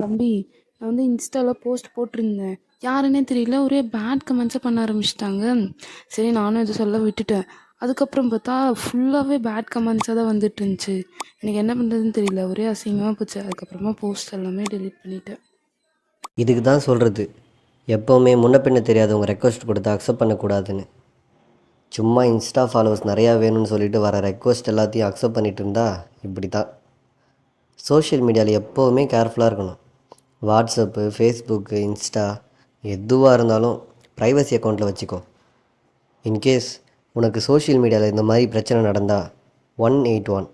தம்பி, நான் வந்து இன்ஸ்டாவில் போஸ்ட் போட்டிருந்தேன். யாருன்னே தெரியல, ஒரே பேட் கமெண்ட்ஸை பண்ண ஆரம்பிச்சிட்டாங்க. சரி நானும் இது சொல்ல விட்டுட்டேன். அதுக்கப்புறம் பார்த்தா ஃபுல்லாகவே பேட் கமெண்ட்ஸாக தான் வந்துட்டு இருந்துச்சு. எனக்கு என்ன பண்ணுறதுன்னு தெரியல, ஒரே அசிங்கமாக போச்சு. அதுக்கப்புறமா போஸ்ட் எல்லாமே டெலீட் பண்ணிட்டேன். இதுக்கு தான் சொல்கிறது, எப்போவுமே முன்ன பின்ன தெரியாதவங்க ரெக்வஸ்ட் கொடுத்து அக்செப்ட் பண்ணக்கூடாதுன்னு. சும்மா இன்ஸ்டா ஃபாலோவர்ஸ் நிறையா வேணும்னு சொல்லிட்டு வர ரெக்வஸ்ட் எல்லாத்தையும் அக்செப்ட் பண்ணிட்டு இருந்தா இப்படி தான். சோஷியல் மீடியாவில் எப்போவுமே கேர்ஃபுல்லாக இருக்கணும். வாட்ஸ்அப்பு, ஃபேஸ்புக்கு, இன்ஸ்டா எதுவாக இருந்தாலும் ப்ரைவசி அக்கௌண்ட்டில் வச்சுக்கோ. இன்கேஸ் உனக்கு சோஷியல் மீடியாவில் இந்த மாதிரி பிரச்சனை நடந்தால் 181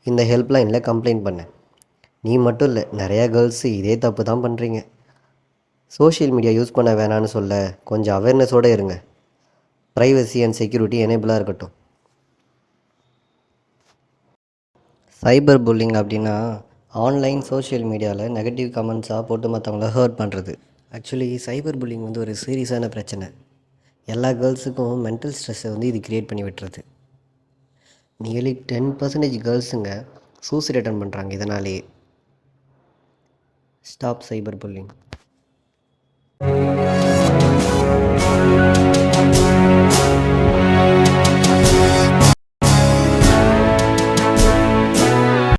இந்த ஹெல்ப்லைனில் கம்ப்ளைண்ட் பண்ணு. நீ மட்டும் இல்லை, நிறையா கேர்ள்ஸு இதே தப்பு தான் பண்ணுறீங்க. சோஷியல் மீடியா யூஸ் பண்ண வேணான்னு சொல்ல கொஞ்சம் அவேர்னஸோடு இருங்க. ப்ரைவசி அண்ட் செக்யூரிட்டி எனேபிளாக இருக்கட்டும். சைபர் புல்லிங் அப்படின்னா ஆன்லைன் சோஷியல் மீடியாவில் நெகட்டிவ் கமெண்ட்ஸாக போட்டு மற்றவங்கள ஹர்ட் பண்ணுறது. ஆக்சுவலி சைபர் புல்லிங் வந்து ஒரு சீரியஸான பிரச்சனை. எல்லா கேர்ள்ஸுக்கும் மென்டல் ஸ்ட்ரெஸ்ஸை வந்து இது க்ரியேட் பண்ணி விட்டுறது. நியர்லி 10% கேர்ள்ஸுங்க சூசைட் அட்டன் பண்ணுறாங்க இதனாலேயே. Stop cyber pulling.